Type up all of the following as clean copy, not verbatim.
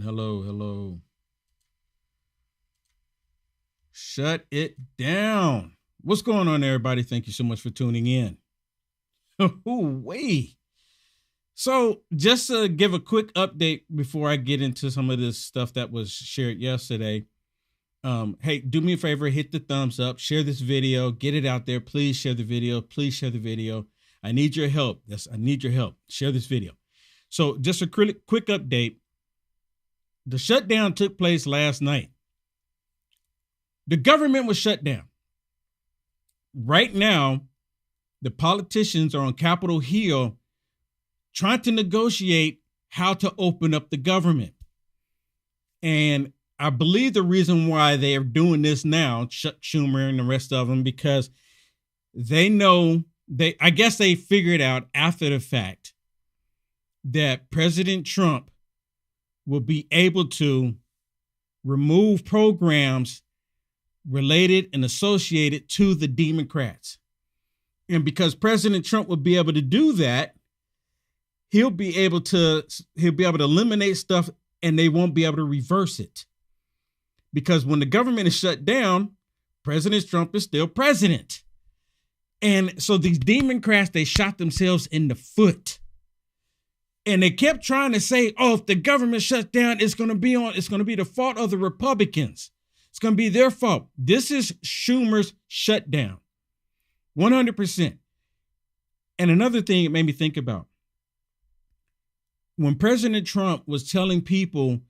Hello, hello. Shut it down. What's going on, everybody? Thank you so much for tuning in. Wait. So, just to give a quick update before I get into some of this stuff that was shared yesterday. Hey, do me a favor, hit the thumbs up, share this video, get it out there. Please share the video. Please share the video. I need your help. Yes, I need your help. Share this video. So, just a quick update. The shutdown took place last night. The government was shut down. Right now, the politicians are on Capitol Hill trying to negotiate how to open up the government. And I believe the reason why they are doing this now, Chuck Schumer and the rest of them, because they know I guess they figured out after the fact that President Trump will be able to remove programs related and associated to the Democrats. And because President Trump will be able to do that, he'll be able to eliminate stuff and they won't be able to reverse it. Because when the government is shut down, President Trump is still president. And so these Democrats, they shot themselves in the foot. And they kept trying to say, oh, if the government shuts down, it's going to be the fault of the Republicans. It's going to be their fault. This is Schumer's shutdown. 100%. And another thing it made me think about, when President Trump was telling people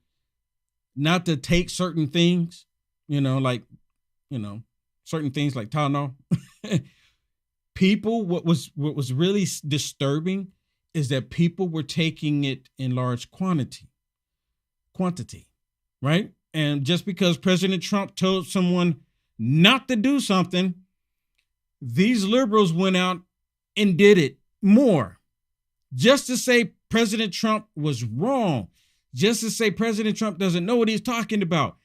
not to take certain things, certain things like Tylenol, people, what was really disturbing is that people were taking it in large quantity, right? And just because President Trump told someone not to do something, these liberals went out and did it more. Just to say President Trump was wrong. Just to say President Trump doesn't know what he's talking about.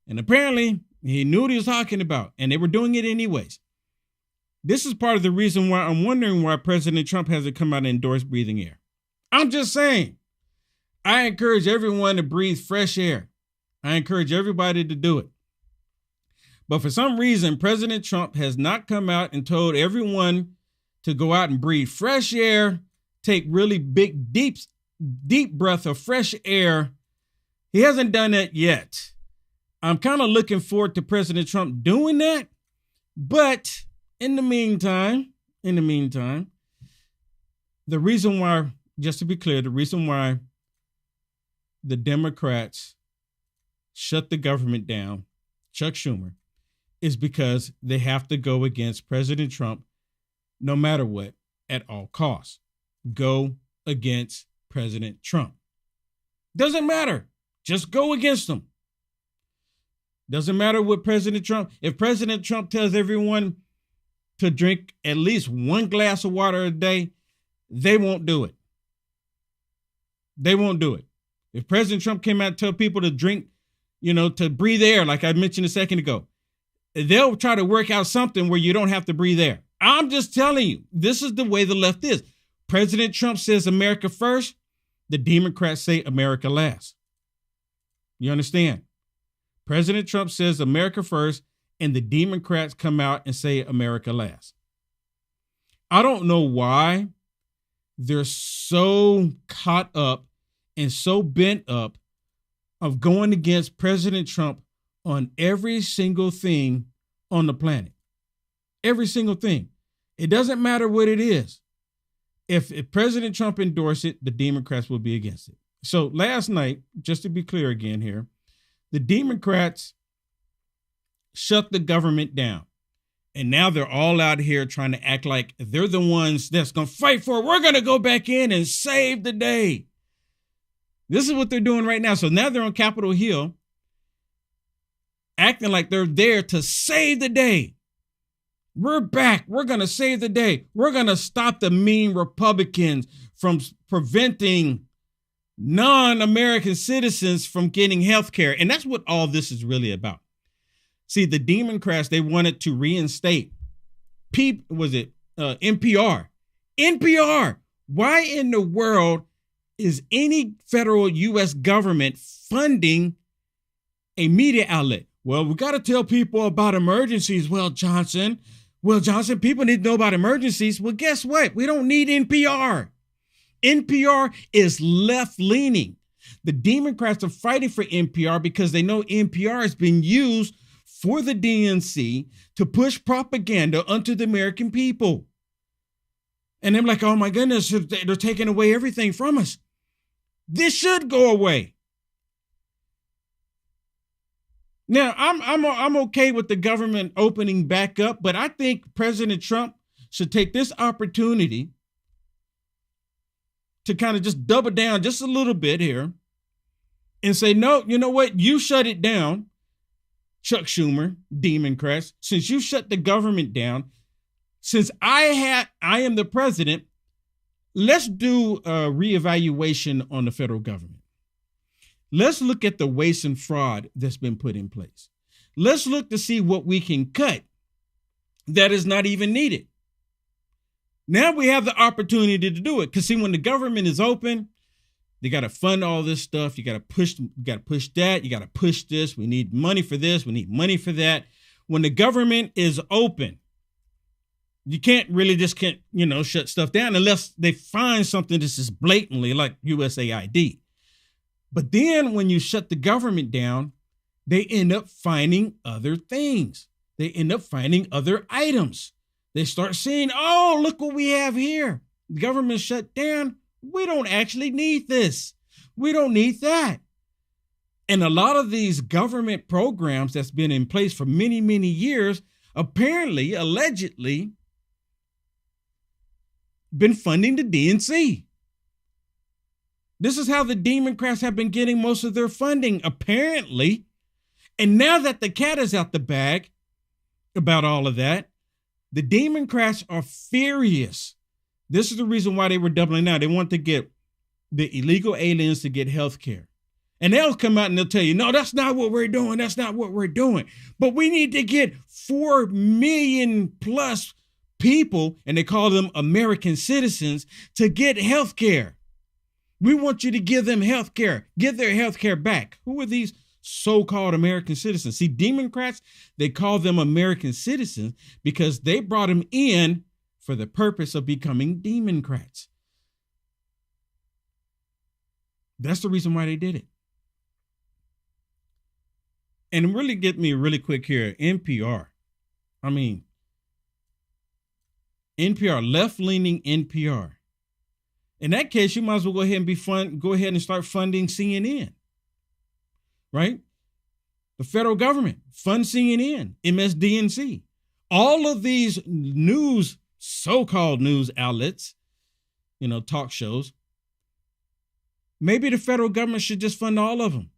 And apparently he knew what he was talking about, and they were doing it anyways. This is part of the reason why I'm wondering why President Trump hasn't come out and endorsed breathing air. I'm just saying, I encourage everyone to breathe fresh air. I encourage everybody to do it. But for some reason, President Trump has not come out and told everyone to go out and breathe fresh air, take really big, deep breath of fresh air. He hasn't done that yet. I'm kind of looking forward to President Trump doing that. But in the meantime, the reason why, just to be clear, the reason why the Democrats shut the government down, Chuck Schumer, is because they have to go against President Trump no matter what, at all costs. Go against President Trump. Doesn't matter. Just go against him. Doesn't matter what President Trump, if President Trump tells everyone to drink at least one glass of water a day, they won't do it. They won't do it. If President Trump came out and told people to drink, to breathe air, like I mentioned a second ago, they'll try to work out something where you don't have to breathe air. I'm just telling you, this is the way the left is. President Trump says America first. The Democrats say America last. You understand? President Trump says America first, and the Democrats come out and say America last. I don't know why they're so caught up and so bent up of going against President Trump on every single thing on the planet. Every single thing. It doesn't matter what it is. If President Trump endorsed it, the Democrats will be against it. So last night, just to be clear again here, the Democrats shut the government down. And now they're all out here trying to act like they're the ones that's going to fight for it. We're going to go back in and save the day. This is what they're doing right now. So now they're on Capitol Hill acting like they're there to save the day. We're back. We're going to save the day. We're going to stop the mean Republicans from preventing non-American citizens from getting health care. And that's what all this is really about. See, the Democrats, they wanted to reinstate NPR. NPR. Why in the world is any federal U.S. government funding a media outlet? Well, we got to tell people about emergencies. Well, Johnson, people need to know about emergencies. Well, guess what? We don't need NPR. NPR is left-leaning. The Democrats are fighting for NPR because they know NPR has been used for the DNC to push propaganda onto the American people. And I'm like, oh my goodness, they're taking away everything from us. This should go away. Now, I'm okay with the government opening back up, but I think President Trump should take this opportunity to kind of just double down just a little bit here and say, no, you know what? You shut it down, Chuck Schumer, Democrats. Since you shut the government down, since I am the president, let's do a reevaluation on the federal government. Let's look at the waste and fraud that's been put in place. Let's look to see what we can cut that is not even needed. Now we have the opportunity to do it. Because see, when the government is open, they got to fund all this stuff. You got to push that. You got to push this. We need money for this. We need money for that. When the government is open, you can't shut stuff down unless they find something that's just blatantly like USAID. But then when you shut the government down, they end up finding other things. They end up finding other items. They start saying, oh, look what we have here. The government shut down. We don't actually need this. We don't need that. And a lot of these government programs that's been in place for many, many years, apparently, allegedly, been funding the DNC. This is how the Democrats have been getting most of their funding, apparently. And now that the cat is out the bag about all of that, the Democrats are furious. This is the reason why they were doubling down. They want to get the illegal aliens to get health care. And they'll come out and they'll tell you, no, that's not what we're doing. That's not what we're doing. But we need to get 4 million plus people, and they call them American citizens, to get health care. We want you to give them health care, give their health care back. Who are these so-called American citizens? See, Democrats, they call them American citizens because they brought them in for the purpose of becoming Democrats. That's the reason why they did it. And really get me really quick here, NPR. I mean, NPR, left-leaning NPR. In that case, you might as well go ahead and start funding CNN, right? The federal government, fund CNN, MSDNC. All of these news, so-called news outlets, talk shows, maybe the federal government should just fund all of them.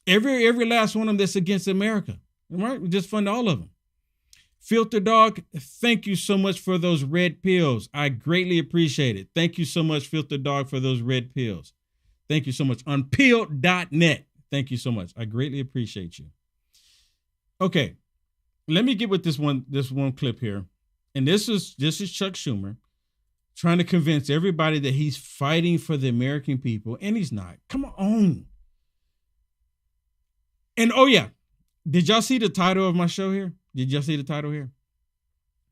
Every last one of them that's against America, right? We just fund all of them. Filter Dog, thank you so much for those red pills. I greatly appreciate it. Thank you so much, Filter Dog, for those red pills. Thank you so much. Unpeeled.net. Thank you so much. I greatly appreciate you. Okay, let me get with this one clip here. And this is Chuck Schumer trying to convince everybody that he's fighting for the American people, and he's not. Come on. And oh yeah, did y'all see the title of my show here? Did y'all see the title here?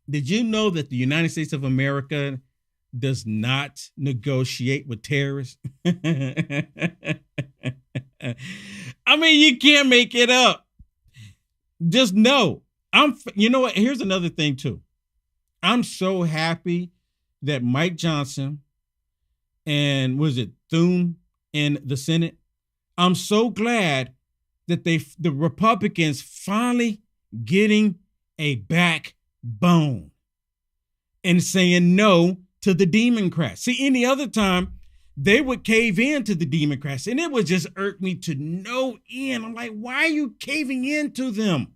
Did you know that the United States of America does not negotiate with terrorists? I mean, you can't make it up. Just know. You know what? Here's another thing too. I'm so happy that Mike Johnson and Thune in the Senate. I'm so glad that the Republicans finally getting a backbone and saying no to the Democrats. See, any other time they would cave in to the Democrats, and it would just irk me to no end. I'm like, why are you caving in to them?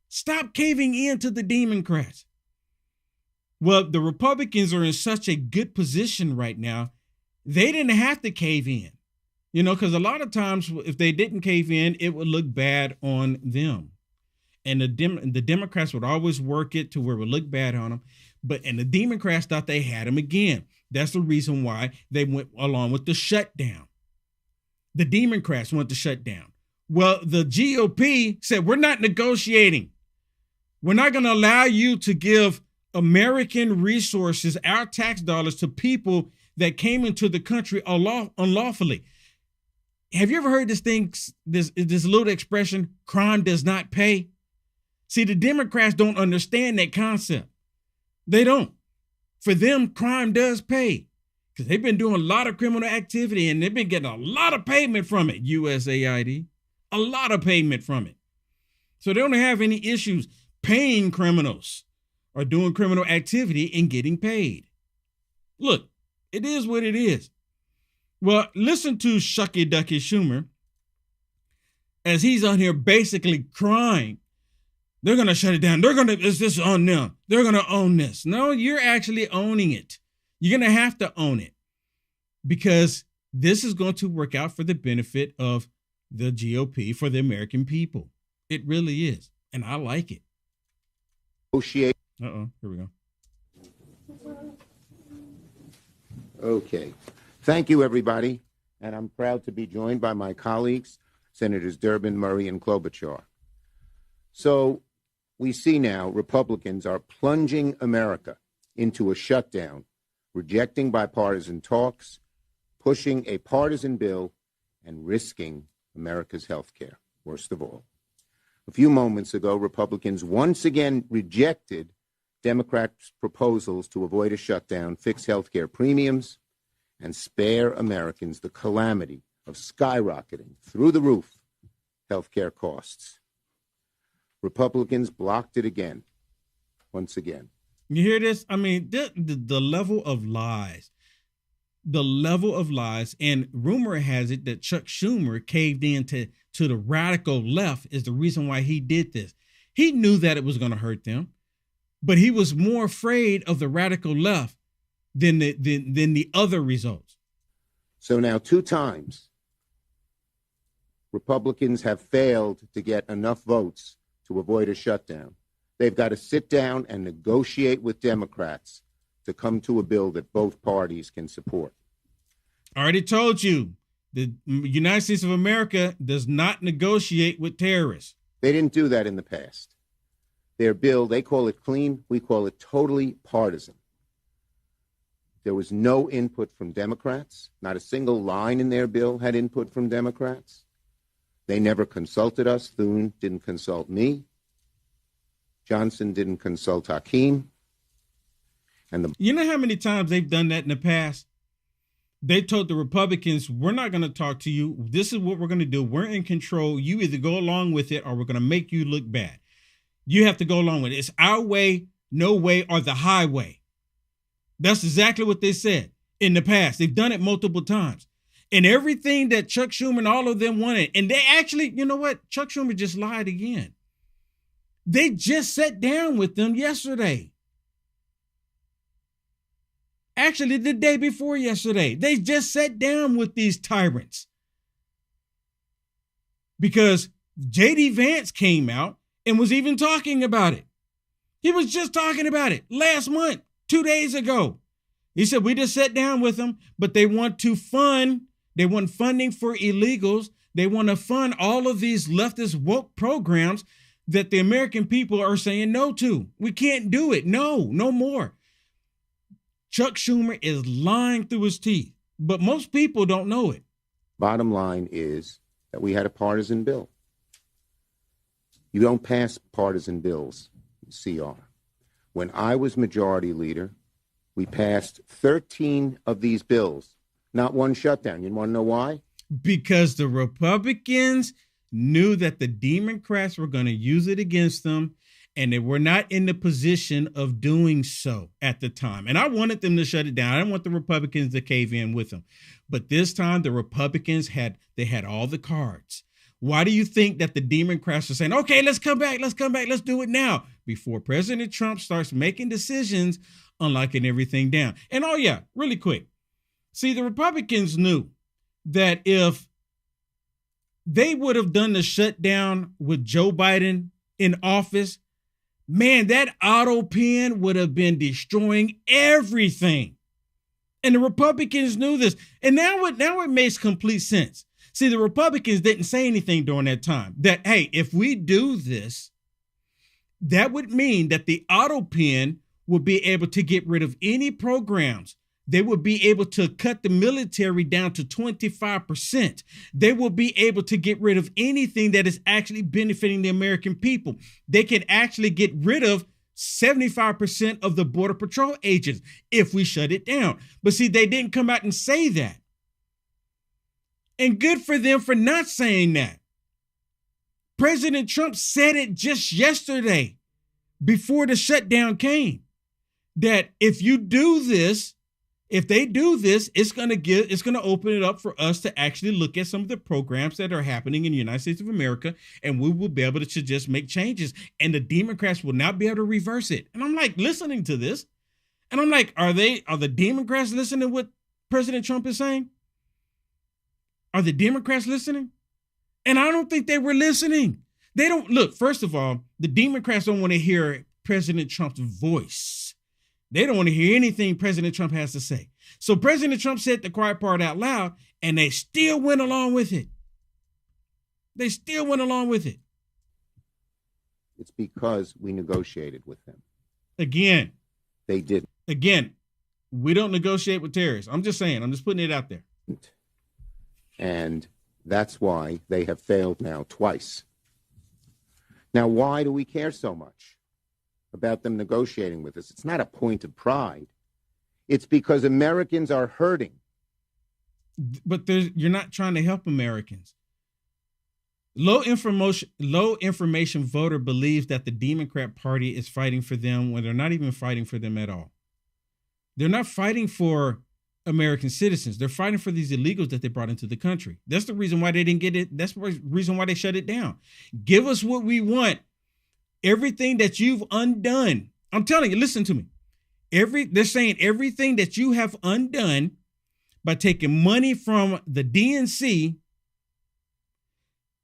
Stop caving in to the Democrats. Well, the Republicans are in such a good position right now, they didn't have to cave in, because a lot of times if they didn't cave in, it would look bad on them. And the Democrats would always work it to where it would look bad on them. And the Democrats thought they had them again. That's the reason why they went along with the shutdown. The Democrats want the shutdown. Well, the GOP said, we're not negotiating. We're not going to allow you to give American resources, our tax dollars, to people that came into the country unlawfully. Have you ever heard this thing, this little expression, crime does not pay? See, the Democrats don't understand that concept. They don't. For them, crime does pay because they've been doing a lot of criminal activity and they've been getting a lot of payment from it, USAID, a lot of payment from it. So they don't have any issues paying criminals or doing criminal activity and getting paid. Look, it is what it is. Well, listen to Shucky Ducky Schumer as he's on here basically crying. They're going to shut it down. Is this on them? They're going to own this. No, you're actually owning it. You're going to have to own it because this is going to work out for the benefit of the GOP, for the American people. It really is. And I like it. Here we go. Okay. Thank you, everybody. And I'm proud to be joined by my colleagues, Senators Durbin, Murray, and Klobuchar. So we see now Republicans are plunging America into a shutdown, rejecting bipartisan talks, pushing a partisan bill, and risking America's health care, worst of all. A few moments ago, Republicans once again rejected Democrats' proposals to avoid a shutdown, fix health care premiums, and spare Americans the calamity of skyrocketing through the roof health care costs. Republicans blocked it again, once again. You hear this? I mean, the level of lies, and rumor has it that Chuck Schumer caved in to the radical left is the reason why he did this. He knew that it was going to hurt them, but he was more afraid of the radical left than the other results. So now 2 times, Republicans have failed to get enough votes to avoid a shutdown. They've got to sit down and negotiate with Democrats to come to a bill that both parties can support. I already told you, the United States of America does not negotiate with terrorists. They didn't do that in the past. Their bill, they call it clean. We call it totally partisan. There was no input from Democrats. Not a single line in their bill had input from Democrats. They never consulted us. Thune didn't consult me. Johnson didn't consult Hakeem. You know how many times they've done that in the past? They told the Republicans, we're not going to talk to you. This is what we're going to do. We're in control. You either go along with it or we're going to make you look bad. You have to go along with it. It's our way, no way, or the highway. That's exactly what they said in the past. They've done it multiple times. And everything that Chuck Schumer and all of them wanted. And they actually, you know what? Chuck Schumer just lied again. They just sat down with them yesterday. Actually, the day before yesterday, they just sat down with these tyrants because J.D. Vance came out and was even talking about it. He was just talking about it last month, 2 days ago. He said, we just sat down with them, but they want funding for illegals. They want to fund all of these leftist woke programs that the American people are saying no to. We can't do it. No more. Chuck Schumer is lying through his teeth, but most people don't know it. Bottom line is that we had a partisan bill. You don't pass partisan bills, CR. When I was majority leader, we passed 13 of these bills, not one shutdown. You want to know why? Because the Republicans knew that the Democrats were going to use it against them, and they were not in the position of doing so at the time. And I wanted them to shut it down. I didn't want the Republicans to cave in with them. But this time, the Republicans had all the cards. Why do you think that the Democrats are saying, okay, let's come back, let's do it now, before President Trump starts making decisions on locking everything down? And oh yeah, really quick. See, the Republicans knew that if they would have done the shutdown with Joe Biden in office, man, that auto pen would have been destroying everything. And the Republicans knew this. And now it makes complete sense. See, the Republicans didn't say anything during that time that, hey, if we do this, that would mean that the auto pen would be able to get rid of any programs. They would be able to cut the military down to 25%. They will be able to get rid of anything that is actually benefiting the American people. They can actually get rid of 75% of the Border Patrol agents if we shut it down. But see, they didn't come out and say that. And good for them for not saying that. President Trump said it just yesterday before the shutdown came, that if you do this, if they do this, it's going to open it up for us to actually look at some of the programs that are happening in the United States of America, and we will be able to just make changes, and the Democrats will not be able to reverse it. And I'm like listening to this, and I'm like, are the Democrats listening to what President Trump is saying? Are the Democrats listening? And I don't think they were listening. They don't look. First of all, the Democrats don't want to hear President Trump's voice. They don't want to hear anything President Trump has to say. So President Trump said the quiet part out loud, and they still went along with it. They still went along with it. It's because we negotiated with them. Again. They didn't. Again, we don't negotiate with terrorists. I'm just saying. I'm just putting it out there. And that's why they have failed now twice. Now, why do we care so much about them negotiating with us? It's not a point of pride. It's because Americans are hurting. But you're not trying to help Americans. Low information voter believes that the Democrat Party is fighting for them when they're not even fighting for them at all. They're not fighting for American citizens. They're fighting for these illegals that they brought into the country. That's the reason why they didn't get it. That's the reason why they shut it down. Give us what we want. Everything that you've undone. I'm telling you, listen to me. They're saying everything that you have undone by taking money from the DNC,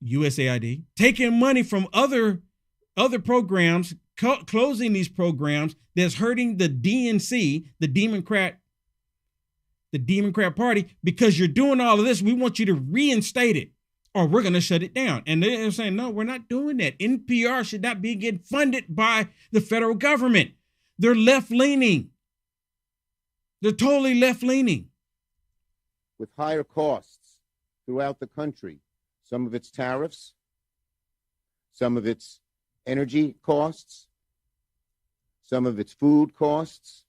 USAID, taking money from other programs, closing these programs that's hurting the DNC, the Democrat Party, because you're doing all of this. We want you to reinstate it or we're going to shut it down. And they're saying, no, we're not doing that. NPR should not be getting funded by the federal government. They're left-leaning. They're totally left-leaning. With higher costs throughout the country, some of its tariffs, some of its energy costs, some of its food costs.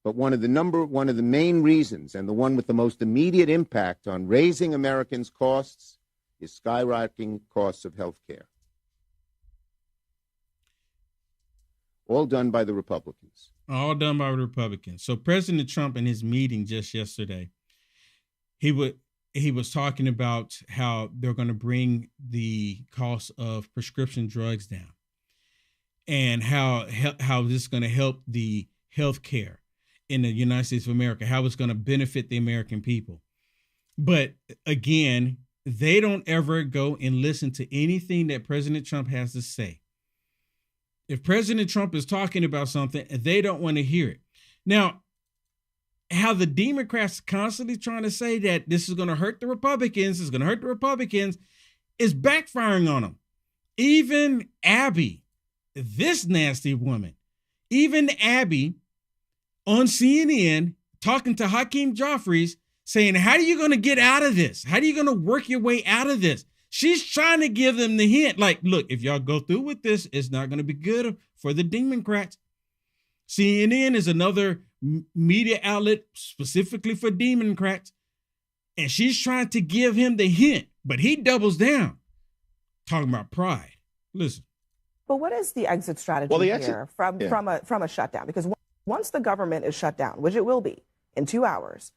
But one of the main reasons, and the one with the most immediate impact on raising Americans' costs, is skyrocketing costs of health care. All done by the Republicans. All done by the Republicans. So President Trump in his meeting just yesterday, he was talking about how they're going to bring the cost of prescription drugs down and how this is going to help the health care in the United States of America, how it's going to benefit the American people. But again, they don't ever go and listen to anything that President Trump has to say. If President Trump is talking about something, they don't want to hear it. Now, how the Democrats constantly trying to say that this is going to hurt the Republicans, is backfiring on them. Even Abby, this nasty woman, even Abby on CNN talking to Hakeem Jeffries saying, how are you going to get out of this? How are you going to work your way out of this? She's trying to give them the hint. Like, look, if y'all go through with this, it's not going to be good for the Democrats. CNN is another media outlet specifically for Democrats. And she's trying to give him the hint, but he doubles down, talking about pride. Listen. But what is the exit strategy here from a shutdown? Because once the government is shut down, which it will be in 2 hours,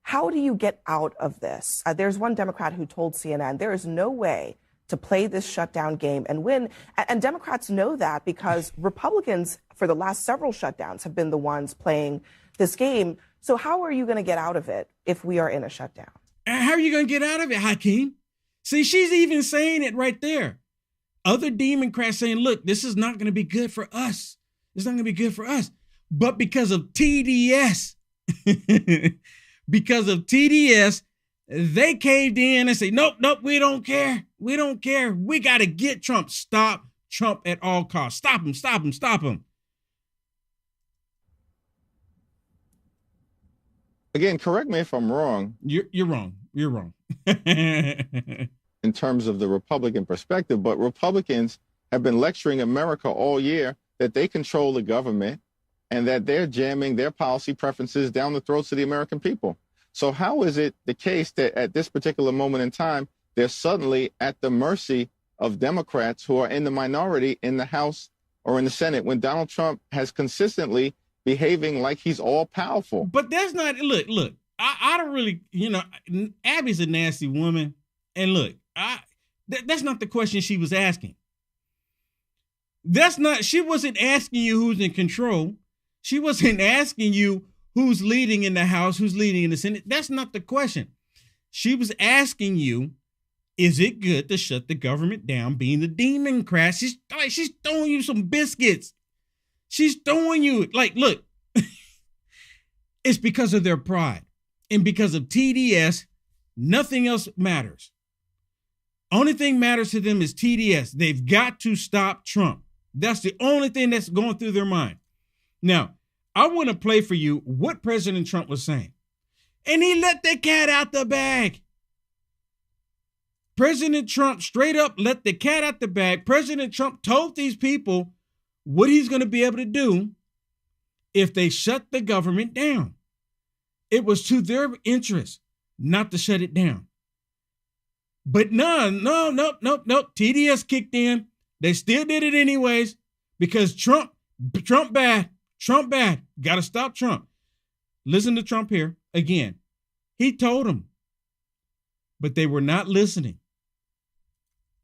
how do you get out of this? There's one Democrat who told CNN there is no way to play this shutdown game and win. And Democrats know that because Republicans, for the last several shutdowns, have been the ones playing this game. So how are you going to get out of it if we are in a shutdown? How are you going to get out of it, Hakeem? See, she's even saying it right there. Other Democrats saying, look, this is not going to be good for us. It's not going to be good for us. But because of TDS, because of TDS, they caved in and said, nope, we don't care. We don't care. We got to get Trump. Stop Trump at all costs. Stop him. Again, correct me if I'm wrong. You're wrong. In terms of the Republican perspective, but Republicans have been lecturing America all year that they control the government and that they're jamming their policy preferences down the throats of the American people. So how is it the case that at this particular moment in time, they're suddenly at the mercy of Democrats who are in the minority in the House or in the Senate when Donald Trump has consistently behaving like he's all powerful? But that's not, look, I don't really, Abby's a nasty woman. And look, that's not the question she was asking. She wasn't asking you who's in control. She wasn't asking you who's leading in the House, who's leading in the Senate. That's not the question. She was asking you, is it good to shut the government down being the Democrat? She's throwing you some biscuits. She's throwing you, look, it's because of their pride. And because of TDS, nothing else matters. Only thing matters to them is TDS. They've got to stop Trump. That's the only thing that's going through their mind. Now, I want to play for you what President Trump was saying. And he let the cat out the bag. President Trump straight up let the cat out the bag. President Trump told these people what he's going to be able to do if they shut the government down. It was to their interest not to shut it down. But no. TDS kicked in. They still did it anyways because Trump bad. Got to stop Trump. Listen to Trump here again. He told them, but they were not listening.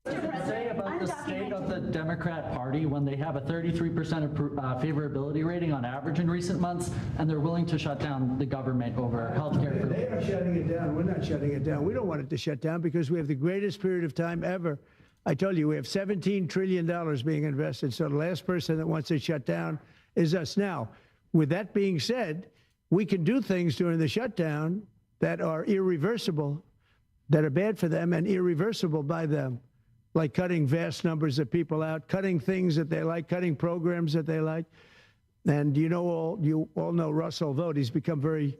What does it say about the state of the Democrat Party when they have a 33% favorability rating on average in recent months, and they're willing to shut down the government over health care? They are shutting it down. We're not shutting it down. We don't want it to shut down because we have the greatest period of time ever. I told you, we have $17 trillion being invested. So the last person that wants it shut down is us. Now, with that being said, we can do things during the shutdown that are irreversible, that are bad for them and irreversible by them, like cutting vast numbers of people out, cutting things that they like, cutting programs that they like. And you all know Russell Vought. He's become very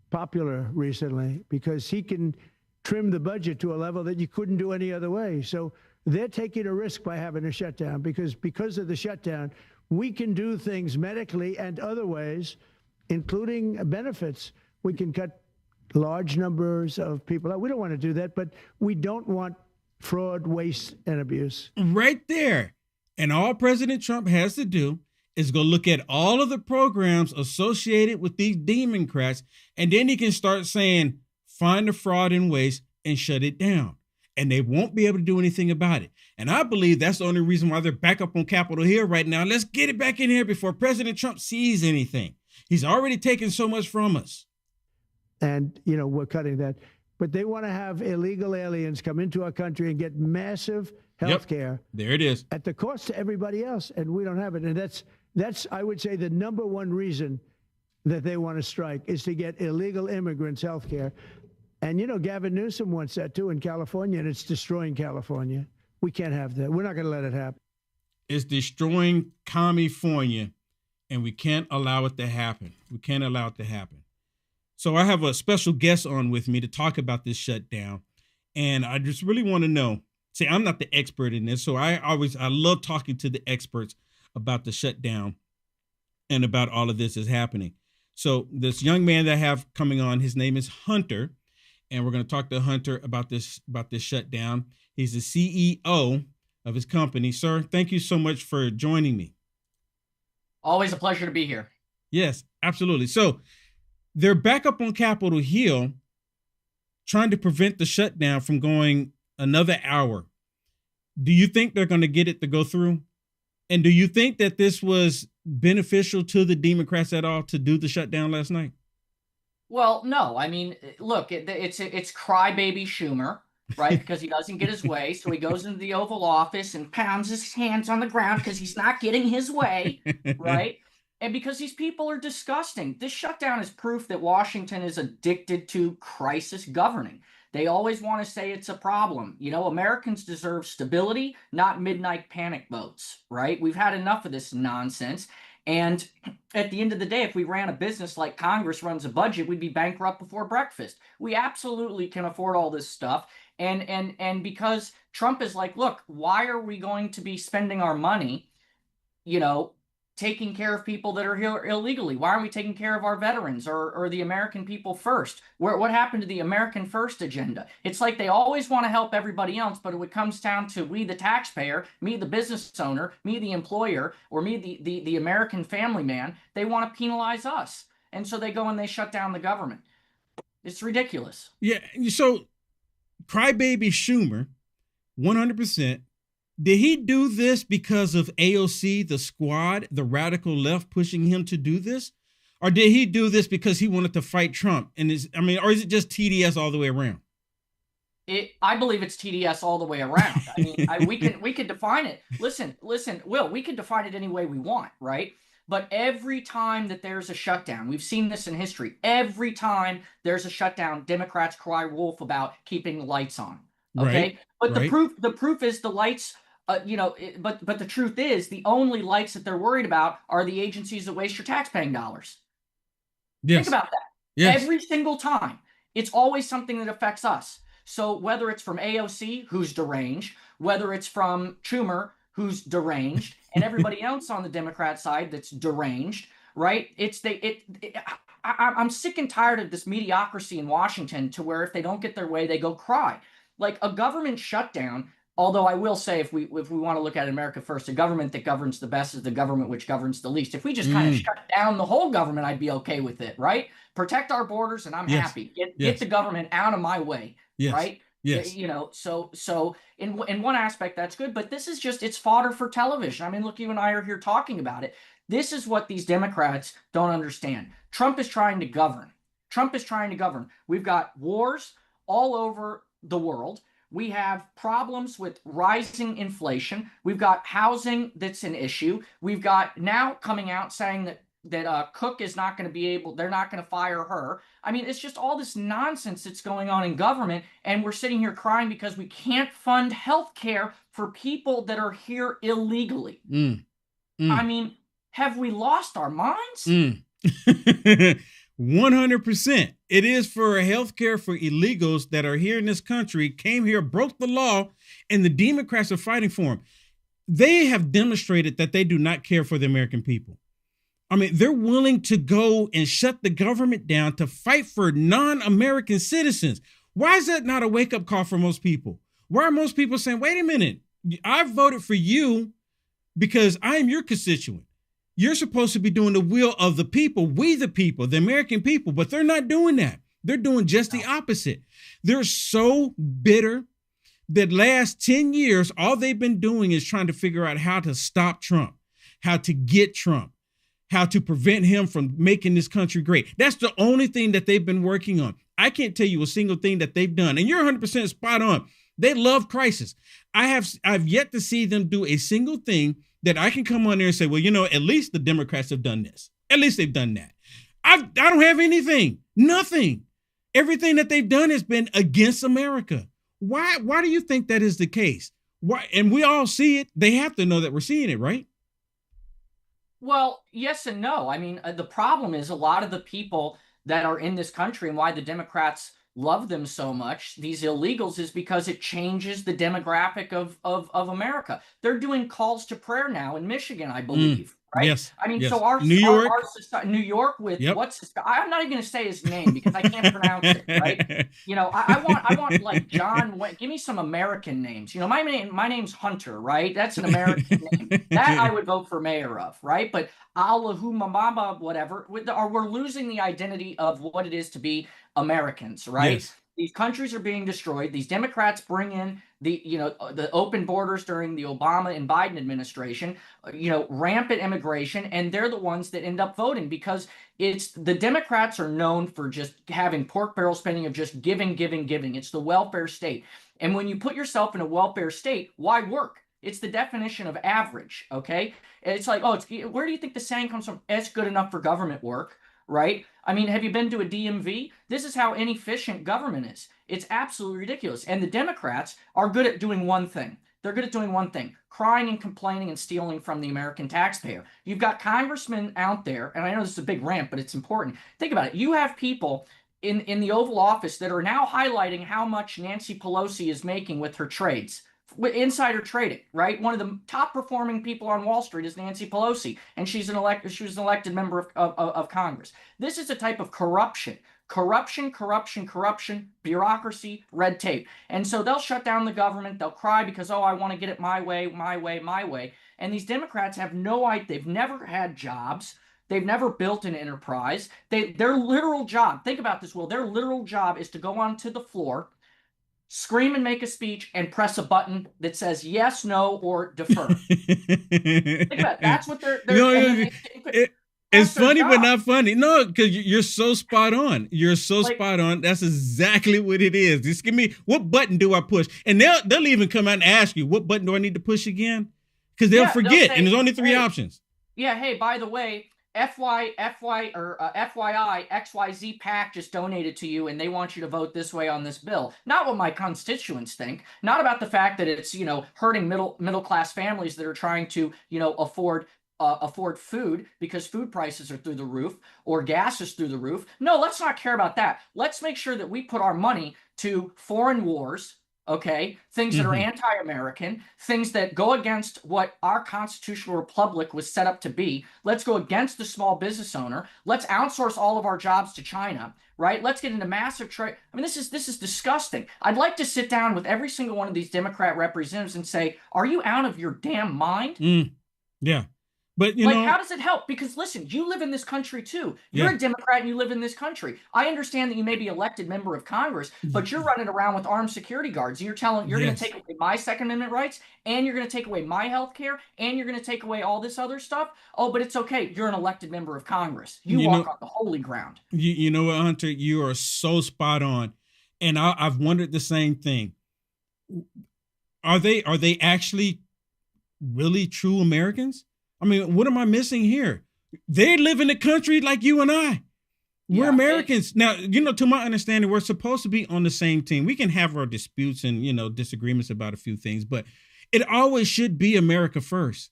popular recently because he can trim the budget to a level that you couldn't do any other way. So they're taking a risk by having a shutdown because of the shutdown, we can do things medically and other ways, including benefits. We can cut large numbers of people out. We don't want to do that, but we don't want fraud, waste, and abuse. Right there. And all President Trump has to do is go look at all of the programs associated with these Democrats, and then he can start saying, find the fraud and waste and shut it down. And they won't be able to do anything about it. And I believe that's the only reason why they're back up on Capitol Hill right now. Let's get it back in here before President Trump sees anything. He's already taken so much from us. And, we're cutting that. But they want to have illegal aliens come into our country and get massive health care. There it is. At the cost to everybody else. And we don't have it. And that's I would say, the number one reason that they want to strike is to get illegal immigrants health care. And, Gavin Newsom wants that, too, in California, and it's destroying California. We can't have that. We're not going to let it happen. It's destroying California, and we can't allow it to happen. We can't allow it to happen. So I have a special guest on with me to talk about this shutdown, and I just really want to know. See, I'm not the expert in this, so I love talking to the experts about the shutdown and about all of this is happening. So this young man that I have coming on, his name is Hunter. And we're going to talk to Hunter about this shutdown. He's the CEO of his company. Sir, thank you so much for joining me. Always a pleasure to be here. Yes, absolutely. So they're back up on Capitol Hill trying to prevent the shutdown from going another hour. Do you think they're going to get it to go through? And do you think that this was beneficial to the Democrats at all to do the shutdown last night? Well, no. I mean, look, it's crybaby Schumer, right? Because he doesn't get his way. So he goes into the Oval Office and pounds his hands on the ground because he's not getting his way, right? And because these people are disgusting. This shutdown is proof that Washington is addicted to crisis governing. They always want to say it's a problem. You know, Americans deserve stability, not midnight panic votes, right? We've had enough of this nonsense. And at the end of the day, if we ran a business like Congress runs a budget, we'd be bankrupt before breakfast. We absolutely can afford all this stuff. And because Trump is like, look, why are we going to be spending our money, you know, taking care of people that are here illegally? Why aren't we taking care of our veterans or the American people first? What happened to the American first agenda? It's like they always want to help everybody else, but when it comes down to we, the taxpayer, me, the business owner, me, the employer, or me, the American family man, they want to penalize us. And so they go and they shut down the government. It's ridiculous. Yeah. So crybaby Schumer, 100%. Did he do this because of AOC, the squad, the radical left pushing him to do this? Or did he do this because he wanted to fight Trump? And or is it just TDS all the way around? I believe it's TDS all the way around. I mean, we could define it. Listen, Will, we can define it any way we want, right? But every time that there's a shutdown, we've seen this in history. Every time there's a shutdown, Democrats cry wolf about keeping the lights on. Okay, right, but right. the proof is the lights. But the truth is, the only lights that they're worried about are the agencies that waste your taxpaying dollars. Yes. Think about that. Yes. Every single time, it's always something that affects us. So whether it's from AOC, who's deranged, whether it's from Schumer, who's deranged, and everybody else on the Democrat side that's deranged, right? I'm sick and tired of this mediocrity in Washington, to where if they don't get their way, they go cry. Like a government shutdown. Although I will say, if we want to look at America first, the government that governs the best is the government which governs the least. If we just kind of shut down the whole government, I'd be okay with it, right? Protect our borders, and I'm happy. Get the government out of my way, right? Yes. You know, so in one aspect that's good, but this is just, it's fodder for television. I mean, look, you and I are here talking about it. This is what these Democrats don't understand. Trump is trying to govern. We've got wars all over the world. We have problems with rising inflation. We've got housing that's an issue. We've got now coming out saying that Cook is not going to be able, they're not going to fire her. I mean, it's just all this nonsense that's going on in government, and we're sitting here crying because we can't fund health care for people that are here illegally. I mean, have we lost our minds? 100%. It is for healthcare for illegals that are here in this country, came here, broke the law, and the Democrats are fighting for them. They have demonstrated that they do not care for the American people. I mean, they're willing to go and shut the government down to fight for non-American citizens. Why is that not a wake-up call for most people? Why are most people saying, wait a minute, I voted for you because I am your constituent. You're supposed to be doing the will of the people, we the people, the American people, but they're not doing that. They're doing just the opposite. They're so bitter that last 10 years, all they've been doing is trying to figure out how to stop Trump, how to get Trump, how to prevent him from making this country great. That's the only thing that they've been working on. I can't tell you a single thing that they've done. And you're 100% spot on. They love crisis. I've yet to see them do a single thing that I can come on there and say, well, you know, at least the Democrats have done this. At least they've done that. I don't have anything, nothing. Everything that they've done has been against America. Why do you think that is the case? Why? And we all see it. They have to know that we're seeing it, right? Well, yes and no. I mean, the problem is a lot of the people that are in this country, and why the Democrats love them so much, these illegals, is because it changes the demographic of America. They're doing calls to prayer now in Michigan, I believe. Right? Yes. I mean, yes. so our New York, New York with what's this guy? I'm not even going to say his name because I can't pronounce it. Right? You know, I want like John. Give me some American names. You know, my name's Hunter. Right? That's an American name. That I would vote for mayor of. Right? But Allahumma, whatever. We're losing the identity of what it is to be Americans. Right? Yes. These countries are being destroyed. These Democrats bring in the open borders during the Obama and Biden administration, rampant immigration, and they're the ones that end up voting because it's the Democrats are known for just having pork barrel spending of just giving. It's the welfare state. And when you put yourself in a welfare state, why work? It's the definition of average, okay? It's like, oh, where do you think the saying comes from? It's good enough for government work, right? I mean, have you been to a DMV? This is how inefficient government is. It's absolutely ridiculous. And the Democrats are good at doing one thing. They're good at doing one thing: crying and complaining and stealing from the American taxpayer. You've got congressmen out there, and I know this is a big rant, but it's important. Think about it. You have people in the Oval Office that are now highlighting how much Nancy Pelosi is making with her trades, with insider trading, right? One of the top performing people on Wall Street is Nancy Pelosi, and she was an elected member of Congress. This is a type of corruption, bureaucracy, red tape. And so they'll shut down the government. They'll cry because, oh, I want to get it my way, my way, my way. And these Democrats have no idea. They've never had jobs. They've never built an enterprise. Their literal job, think about this, Will, their literal job is to go onto the floor, scream and make a speech, and press a button that says yes, no, or defer. Think about it. That's what they're it's funny, but not funny. No, because you're so spot on. You're so spot on. That's exactly what it is. Just give me, what button do I push? And they'll even come out and ask you, what button do I need to push again? Because they'll forget, and there's only three options. Yeah, hey, by the way, FYI, XYZ PAC just donated to you, and they want you to vote this way on this bill. Not what my constituents think. Not about the fact that it's, hurting middle class families that are trying to, afford food because food prices are through the roof or gas is through the roof. No, let's not care about that. Let's make sure that we put our money to foreign wars, okay? Things that are anti-American, things that go against what our constitutional republic was set up to be. Let's go against the small business owner. Let's outsource all of our jobs to China, right? Let's get into massive trade. I mean, this is disgusting. I'd like to sit down with every single one of these Democrat representatives and say, are you out of your damn mind? Yeah. But how does it help? Because listen, you live in this country too. You're a Democrat and you live in this country. I understand that you may be elected member of Congress, but you're running around with armed security guards. You're going to take away my Second Amendment rights, and you're going to take away my health care, and you're going to take away all this other stuff. Oh, but it's okay. You're an elected member of Congress. You walk on the holy ground. You know what, Hunter? You are so spot on. And I've wondered the same thing. Are they actually really true Americans? I mean, what am I missing here? They live in the country like you and I. We're Americans. Now, to my understanding, we're supposed to be on the same team. We can have our disputes and, disagreements about a few things, but it always should be America first.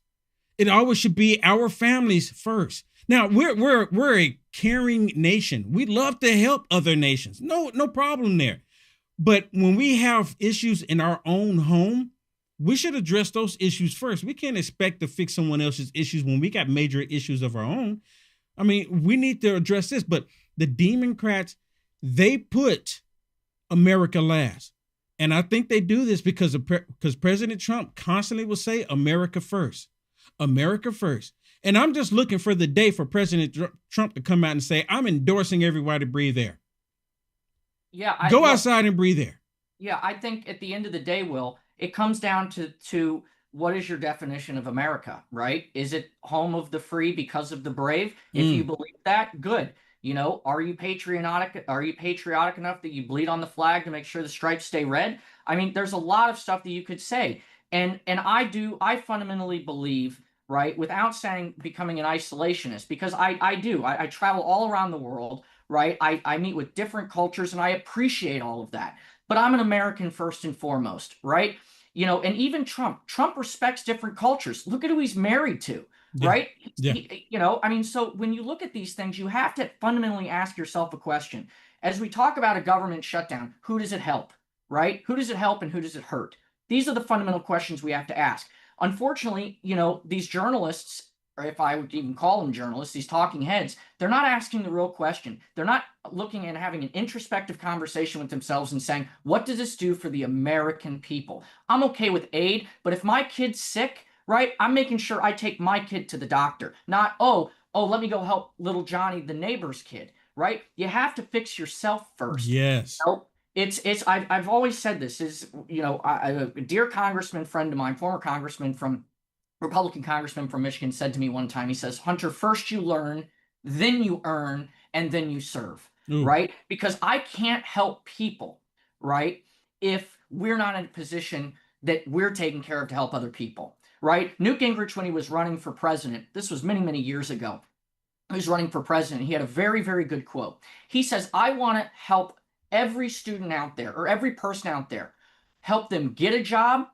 It always should be our families first. Now, we're a caring nation. We love to help other nations. No problem there. But when we have issues in our own home, we should address those issues first. We can't expect to fix someone else's issues when we got major issues of our own. I mean, we need to address this, but the Democrats, they put America last. And I think they do this because President Trump constantly will say America first, America first. And I'm just looking for the day for President Trump to come out and say, I'm endorsing everybody to breathe air. Yeah. Go outside and breathe air. Yeah, I think at the end of the day, Will, it comes down to what is your definition of America, right? Is it home of the free because of the brave? If you believe that, good. Are you patriotic? Are you patriotic enough that you bleed on the flag to make sure the stripes stay red? I mean, there's a lot of stuff that you could say. And I fundamentally believe, right, without becoming an isolationist, because I travel all around the world, right? I meet with different cultures and I appreciate all of that. But I'm an American first and foremost, right? And even Trump respects different cultures. Look at who he's married to, right? Yeah. So when you look at these things, you have to fundamentally ask yourself a question. As we talk about a government shutdown, who does it help, right? Who does it help and who does it hurt? These are the fundamental questions we have to ask. Unfortunately, these journalists, or if I would even call them journalists, these talking heads, they're not asking the real question. They're not looking and having an introspective conversation with themselves and saying, what does this do for the American people? I'm okay with aid, but if my kid's sick, right, I'm making sure I take my kid to the doctor. Not, oh, let me go help little Johnny, the neighbor's kid, right? You have to fix yourself first. Yes. I've always said this is, a dear congressman friend of mine, former Republican congressman from Michigan, said to me one time, he says, Hunter, first you learn, then you earn, and then you serve, right? Because I can't help people, right, if we're not in a position that we're taking care of to help other people, right? Newt Gingrich, when he was running for president, this was many, many years ago, he was running for president. He had a very, very good quote. He says, I want to help every student out there, or every person out there, help them get a job,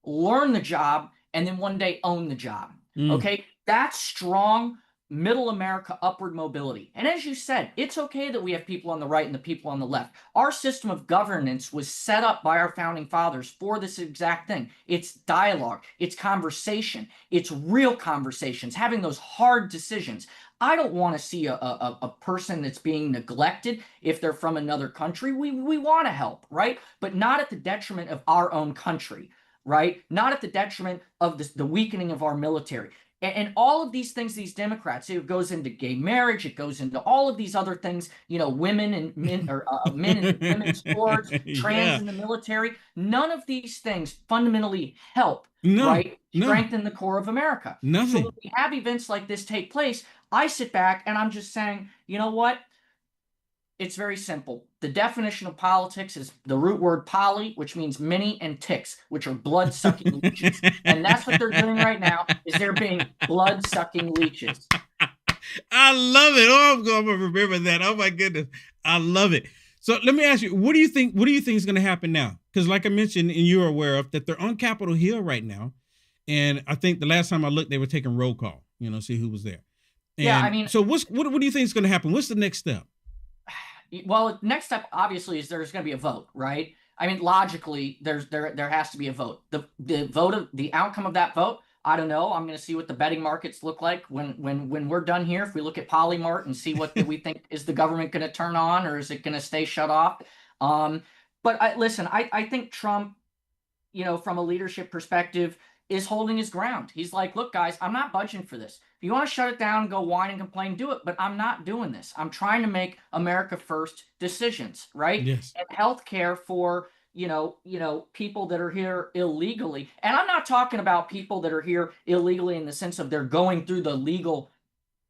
learn the job, and then one day own the job. Okay? That's strong middle America upward mobility. And as you said, it's okay that we have people on the right and the people on the left. Our system of governance was set up by our founding fathers for this exact thing. It's dialogue, it's conversation, it's real conversations, having those hard decisions. I don't want to see a person that's being neglected if they're from another country. We want to help, right? But not at the detriment of our own country, right? Not at the detriment of the weakening of our military. And all of these things, these Democrats, it goes into gay marriage, it goes into all of these other things, you know, women and men, or men in women's sports, trans in the military. None of these things fundamentally help, right? Strengthen the core of America. Nothing. So when we have events like this take place, I sit back and I'm just saying, you know what? It's very simple. The definition of politics is the root word poly, which means many, and ticks, which are blood-sucking leeches. And that's what they're doing right now, is they're being blood-sucking leeches. I love it. Oh, I'm going to remember that. Oh, my goodness. I love it. So let me ask you, what do you think is going to happen now? Because like I mentioned, and you're aware of, that they're on Capitol Hill right now. And I think the last time I looked, they were taking roll call, you know, see who was there. And yeah, I mean, so what do you think is going to happen? What's the next step? Well, next step obviously is there's going to be a vote, right? I mean, logically, there has to be a vote. The vote of the outcome of that vote, I don't know. I'm going to see what the betting markets look like when we're done here. If we look at Polymart and see what we think, is the government going to turn on, or is it going to stay shut off? But listen, I think Trump, you know, from a leadership perspective, is holding his ground. He's like, look, guys, I'm not budging for this. If you want to shut it down, go whine and complain, do it. But I'm not doing this. I'm trying to make America first decisions, right? Yes. And healthcare for, you know, people that are here illegally. And I'm not talking about people that are here illegally in the sense of they're going through the legal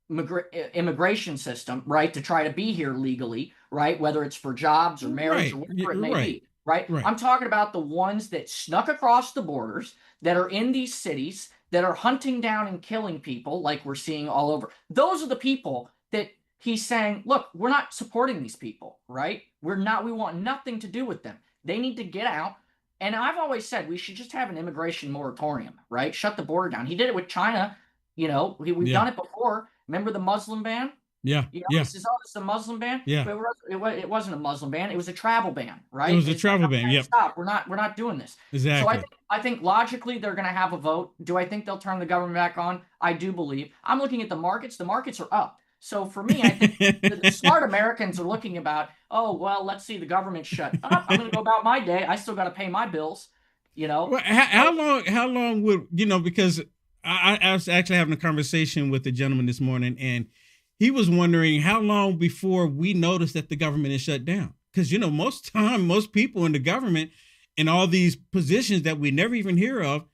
immigration system, right, to try to be here legally, right? Whether it's for jobs or marriage or whatever it may be. Right? I'm talking about the ones that snuck across the borders, that are in these cities, that are hunting down and killing people like we're seeing all over. Those are the people that he's saying, look, we're not supporting these people, right? We want nothing to do with them. They need to get out. And I've always said we should just have an immigration moratorium, right? Shut the border down. He did it with China. You know, we've done it before. Remember the Muslim ban? Yeah. You know, this is a Muslim ban. Yeah. But it wasn't a Muslim ban. It was a travel ban, right? It was a travel ban. Yep. Stop. We're not doing this. Exactly. So I think logically they're going to have a vote. Do I think they'll turn the government back on? I do believe. I'm looking at the markets. The markets are up. So for me, I think the smart Americans are looking about, oh, well, let's see the government shut up. I'm going to go about my day. I still got to pay my bills, you know. Well, how long would, you know, because I was actually having a conversation with a gentleman this morning, and he was wondering how long before we notice that the government is shut down. Because, you know, most people in the government in all these positions that we never even hear of,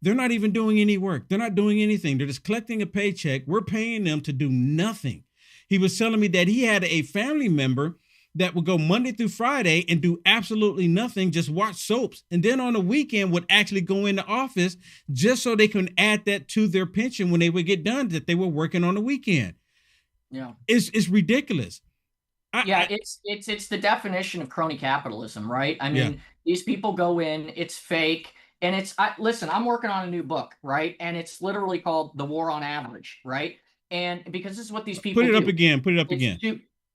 they're not even doing any work. They're not doing anything. They're just collecting a paycheck. We're paying them to do nothing. He was telling me that he had a family member that would go Monday through Friday and do absolutely nothing, just watch soaps. And then on the weekend would actually go into office just so they can add that to their pension when they would get done, that they were working on the weekend. Yeah, it's ridiculous. It's the definition of crony capitalism, right? I mean, these people go in, it's fake, and listen, I'm working on a new book, right? And it's literally called The War on Average, right? And because this is what these people Put it do. up again.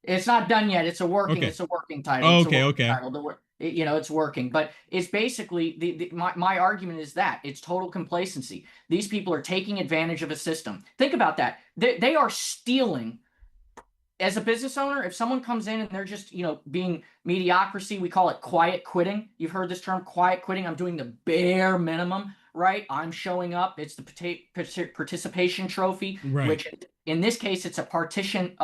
It's not done yet. It's a working title. Oh, okay. Title. You know, it's working, but it's basically my argument is that it's total complacency. These people are taking advantage of a system. Think about that. They are stealing. As a business owner, if someone comes in and they're just, you know, being mediocrity, we call it quiet quitting. You've heard this term, quiet quitting. I'm doing the bare minimum, right? I'm showing up. It's the participation trophy, right, which in this case, it's a participation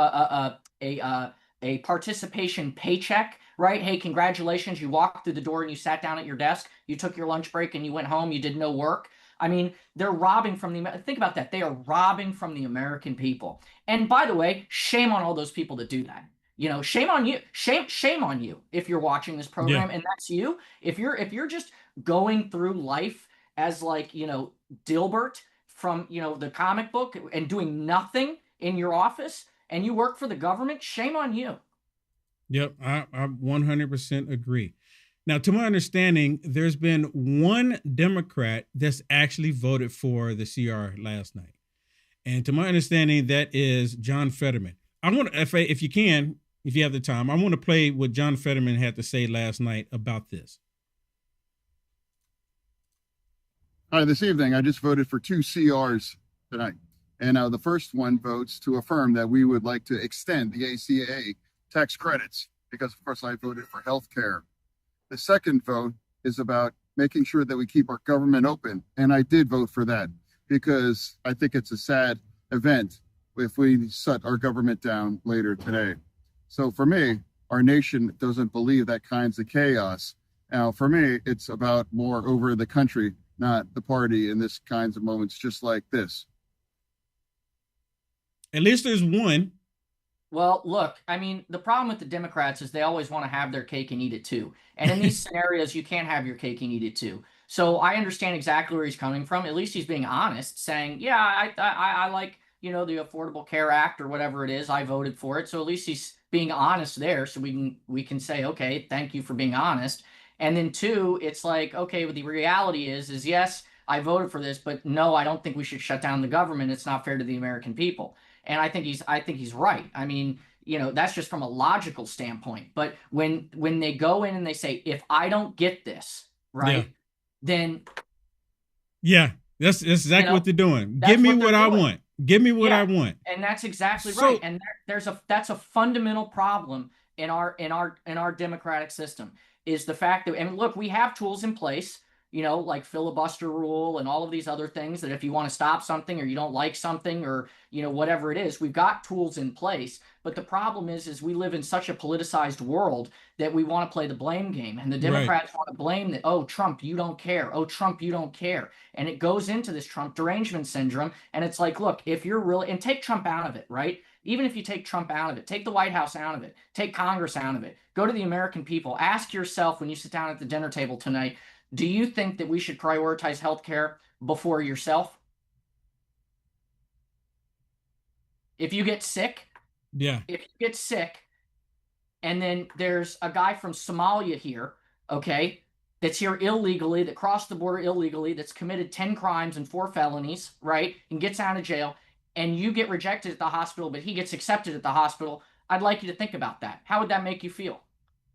paycheck, right? Hey, congratulations. You walked through the door and you sat down at your desk. You took your lunch break and you went home. You did no work. I mean, they're robbing from think about that. They are robbing from the American people. And by the way, shame on all those people that do that. Shame on you. Shame on you if you're watching this program and that's you. If you're just going through life as like, Dilbert from, the comic book and doing nothing in your office and you work for the government, shame on you. Yep, I 100% agree. Now, to my understanding, there's been one Democrat that's actually voted for the CR last night. And to my understanding, that is John Fetterman. I want to, if you can, if you have the time, I want to play what John Fetterman had to say last night about this. Hi, this evening, I just voted for 2 CRs tonight. And the first one votes to affirm that we would like to extend the ACA tax credits because, of course, I voted for health care. The second vote is about making sure that we keep our government open. And I did vote for that because I think it's a sad event if we shut our government down later today. So for me, our nation doesn't believe that kinds of chaos. Now, for me, it's about more over the country, not the party in this kinds of moments just like this. At least there's one. Well, look, I mean, the problem with the Democrats is they always want to have their cake and eat it too. And in these scenarios, you can't have your cake and eat it too. So I understand exactly where he's coming from. At least he's being honest, saying, yeah, I like, the Affordable Care Act or whatever it is. I voted for it. So at least he's being honest there. So we can say, okay, thank you for being honest. And then two, it's like, okay, but the reality is yes, I voted for this, but no, I don't think we should shut down the government. It's not fair to the American people. And I think he's right. I mean, that's just from a logical standpoint. But when they go in and they say, if I don't get this, right, then. Yeah, that's exactly what they're doing. Give me what I want. Give me what I want. And that's exactly right. And that's a fundamental problem in our democratic system is the fact that, and look, we have tools in place, like filibuster rule and all of these other things that if you want to stop something or you don't like something or, whatever it is, we've got tools in place. But the problem is we live in such a politicized world that we want to play the blame game. And the Democrats want to blame that, oh, Trump, you don't care. Oh, Trump, you don't care. And it goes into this Trump derangement syndrome. And it's like, look, if you're really, and take Trump out of it, right? Even if you take Trump out of it, take the White House out of it, take Congress out of it, go to the American people, ask yourself when you sit down at the dinner table tonight, do you think that we should prioritize healthcare before yourself? If you get sick, and then there's a guy from Somalia here, okay, that's here illegally, that crossed the border illegally, that's committed 10 crimes and 4 felonies, right, and gets out of jail, and you get rejected at the hospital, but he gets accepted at the hospital, I'd like you to think about that. How would that make you feel?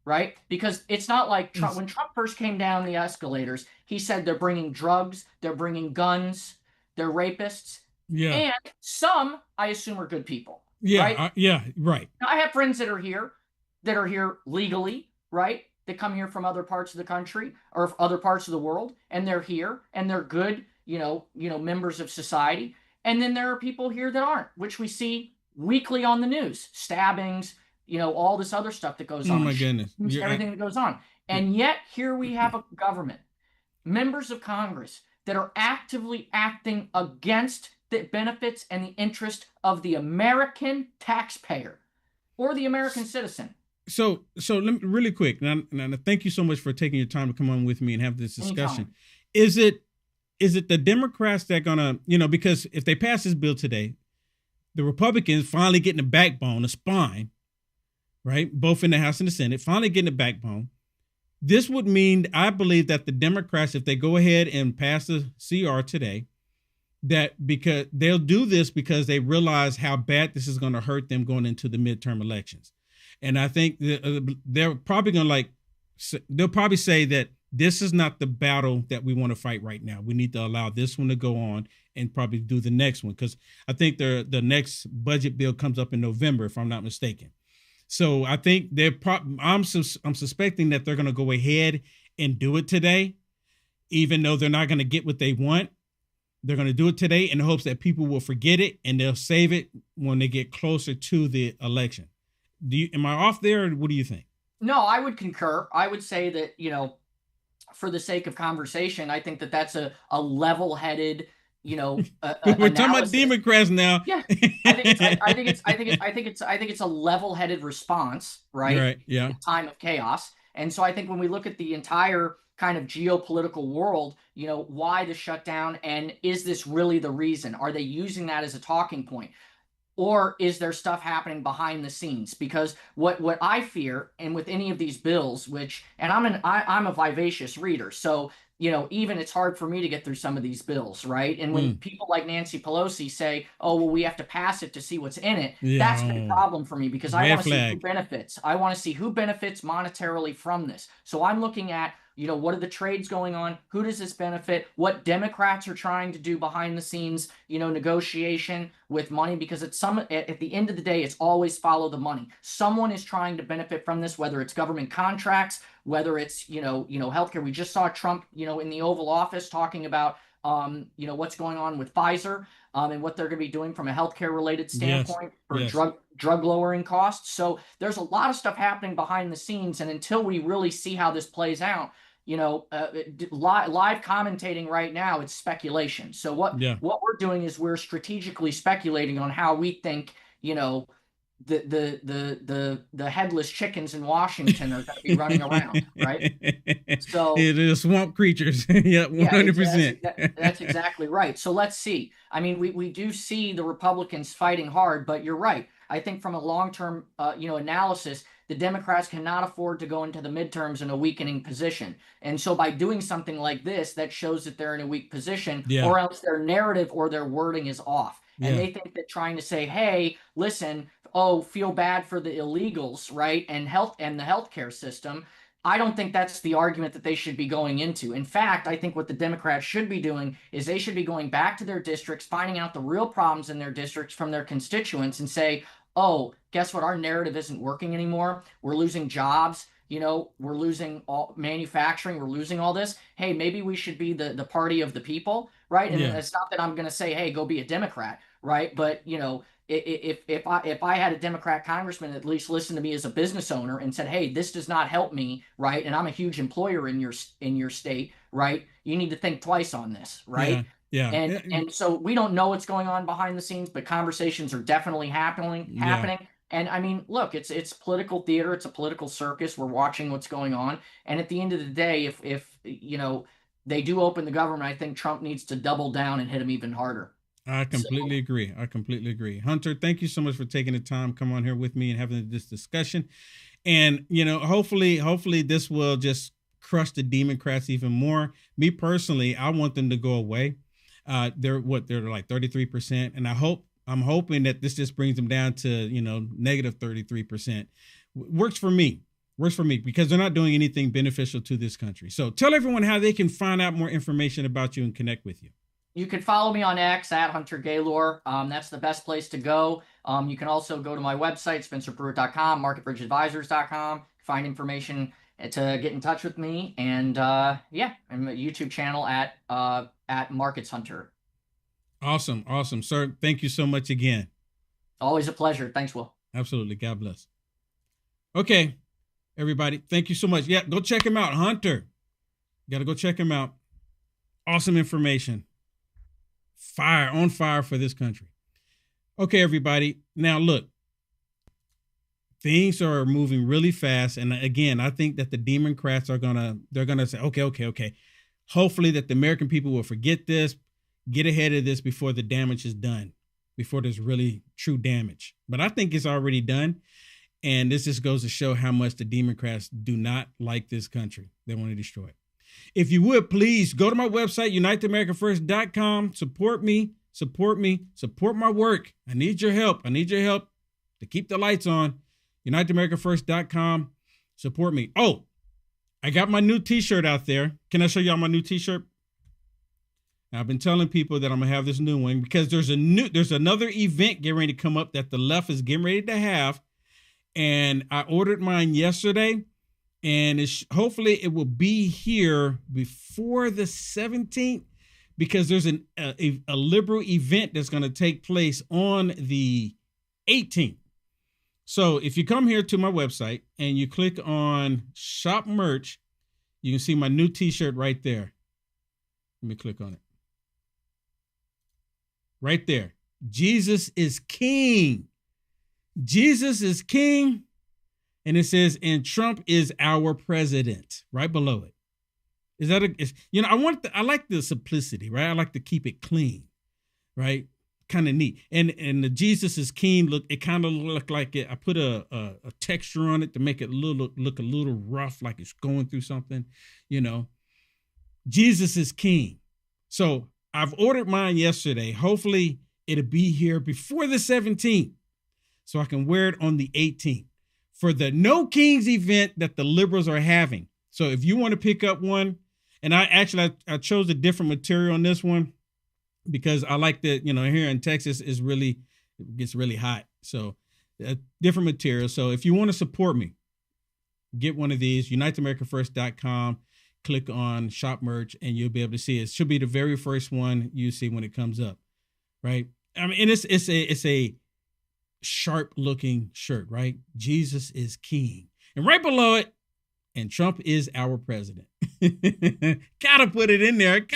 Right? Because it's not like Trump, when Trump first came down the escalators, he said they're bringing drugs, they're bringing guns, they're rapists. Yeah. And some, I assume, are good people. Yeah. Right? Right. Now, I have friends that are here legally, right? They come here from other parts of the country or other parts of the world, and they're here and they're good, members of society. And then there are people here that aren't, which we see weekly on the news, stabbings, all this other stuff that goes on. Oh my goodness. Everything that goes on. And yet here we have a government, members of Congress that are actively acting against the benefits and the interest of the American taxpayer or the American citizen. So let me really quick. And thank you so much for taking your time to come on with me and have this discussion. Anytime. Is it the Democrats that are gonna, because if they pass this bill today, the Republicans finally getting a backbone, a spine, right? Both in the House and the Senate, finally getting a backbone. This would mean, I believe, that the Democrats, if they go ahead and pass the CR today, that because they'll do this because they realize how bad this is going to hurt them going into the midterm elections. And I think they're probably going to they'll probably say that this is not the battle that we want to fight right now. We need to allow this one to go on and probably do the next one. Because I think the next budget bill comes up in November, if I'm not mistaken. So I think I'm suspecting that they're going to go ahead and do it today, even though they're not going to get what they want. They're going to do it today in the hopes that people will forget it and they'll save it when they get closer to the election. Am I off there, or what do you think? No, I would concur. I would say that, for the sake of conversation, I think that that's a level-headed, we're talking about Democrats now. Yeah, I think it's a level-headed response, right? Right. Yeah. In a time of chaos. And so I think when we look at the entire kind of geopolitical world, why the shutdown, and is this really the reason? Are they using that as a talking point? Or is there stuff happening behind the scenes? Because what I fear, and with any of these bills, and I'm a vivacious reader, so even it's hard for me to get through some of these bills, right? And when people like Nancy Pelosi say, "Oh, well, we have to pass it to see what's in it," that's the problem for me, because I want to see who benefits. I want to see who benefits monetarily from this. So I'm looking at, what are the trades going on? Who does this benefit? What Democrats are trying to do behind the scenes, negotiation with money, because at the end of the day, it's always follow the money. Someone is trying to benefit from this, whether it's government contracts, whether it's, healthcare. We just saw Trump, in the Oval Office talking about, what's going on with Pfizer, and what they're going to be doing from a healthcare related standpoint for drug lowering costs. So there's a lot of stuff happening behind the scenes. And until we really see how this plays out, live commentating right now, it's speculation. So what we're doing is we're strategically speculating on how we think, the headless chickens in Washington are going to be running around, right? So it is swamp creatures. Yeah, 100%. That's exactly right. So let's see. I mean, we do see the Republicans fighting hard, but you're right. I think from a long-term, analysis, the Democrats cannot afford to go into the midterms in a weakening position. And so by doing something like this, that shows that they're in a weak position, or else their narrative or their wording is off. And they think that trying to say, hey, listen, feel bad for the illegals, right? And the healthcare system. I don't think that's the argument that they should be going into. In fact, I think what the Democrats should be doing is they should be going back to their districts, finding out the real problems in their districts from their constituents, and say, oh, guess what? Our narrative isn't working anymore. We're losing jobs. We're losing all manufacturing. We're losing all this. Hey, maybe we should be the party of the people, right? And it's not that I'm going to say, hey, go be a Democrat, right? But, if I had a Democrat congressman at least listen to me as a business owner and said, hey, this does not help me, right? And I'm a huge employer in your state, right? You need to think twice on this, right? Yeah. And so we don't know what's going on behind the scenes, but conversations are definitely happening. And I mean, look, it's political theater. It's a political circus. We're watching what's going on. And at the end of the day, if they do open the government, I think Trump needs to double down and hit him even harder. I completely agree. Hunter, thank you so much for taking the time, come on here with me and having this discussion. And, hopefully this will just crush the Democrats even more. Me personally, I want them to go away. They're like 33%. And I'm hoping that this just brings them down to, negative 33%. Works for me because they're not doing anything beneficial to this country. So tell everyone how they can find out more information about you and connect with you. You can follow me on X at Hunter Gaylor. That's the best place to go. You can also go to my website, spencerpruitt.com, marketbridgeadvisors.com, find information to get in touch with me. And and my YouTube channel at Markets Hunter. Awesome. Sir, thank you so much again. Always a pleasure. Thanks, Will. Absolutely. God bless. Okay, everybody. Thank you so much. Yeah, go check him out. Hunter. You got to go check him out. Awesome information. On fire for this country. Okay, everybody. Now, look. Things are moving really fast. And again, I think that the Democrats they're going to say, okay. Hopefully that the American people will forget this, get ahead of this before the damage is done, before there's really true damage. But I think it's already done. And this just goes to show how much the Democrats do not like this country. They want to destroy it. If you would, please go to my website, uniteamericafirst.com. Support me, support my work. I need your help. To keep the lights on. uniteamericafirst.com. Support me. Oh, I got my new t-shirt out there. Can I show y'all my new t-shirt? I've been telling people that I'm gonna have this new one because there's another event getting ready to come up that the left is getting ready to have. And I ordered mine yesterday, and hopefully it will be here before the 17th, because there's a liberal event that's going to take place on the 18th. So if you come here to my website and you click on shop merch, you can see my new t-shirt right there. Let me click on it. right there. Jesus is king. Jesus is king. And it says, and Trump is our president, right below it. Is that I like the simplicity, right? I like to keep it clean, right? Kind of neat. And the Jesus is king look, it kind of looked like it. I put a texture on it to make it look a little rough, like it's going through something, Jesus is king. So I've ordered mine yesterday. Hopefully it'll be here before the 17th so I can wear it on the 18th for the No Kings event that the liberals are having. So if you want to pick up one, and I chose a different material on this one because I like that, here in Texas it gets really hot. So different material. So if you want to support me, get one of these, uniteamericafirst.com, click on shop merch and you'll be able to see it. It should be the very first one you see when it comes up. Right. I mean, and it's a sharp looking shirt, right? Jesus is king. And right below it, and Trump is our president. Gotta put it in there.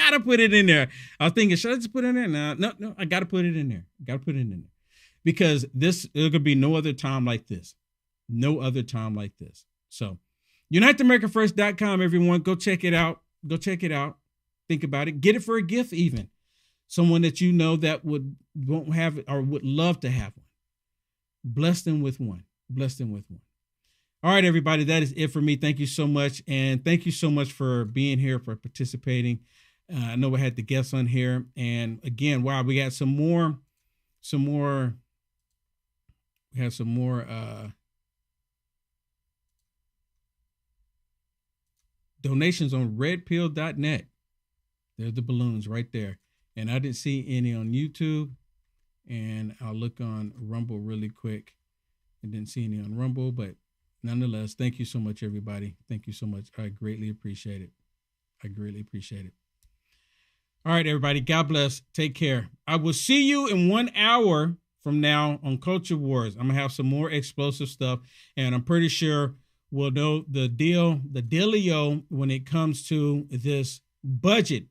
I was thinking, should I just put it in there? No, I gotta put it in there. Because there could be no other time like this. No other time like this. So uniteamericafirst.com, everyone. Go check it out. Think about it. Get it for a gift even. Someone that you know that won't have it or would love to have one. Bless them with one. All right, everybody, that is it for me. Thank you so much. And thank you so much for being here, for participating. I know we had the guests on here. And again, wow, we got some more donations on redpill.net. There's the balloons right there. And I didn't see any on YouTube. And I'll look on Rumble really quick. I didn't see any on Rumble, but nonetheless, thank you so much, everybody. Thank you so much. I greatly appreciate it. All right, everybody. God bless. Take care. I will see you in 1 hour from now on Culture Wars. I'm going to have some more explosive stuff, and I'm pretty sure we'll know the dealio when it comes to this budget.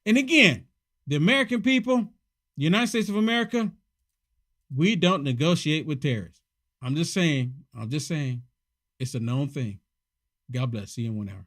And again, the American people, the United States of America, we don't negotiate with terrorists. I'm just saying. It's a known thing. God bless. See you in 1 hour.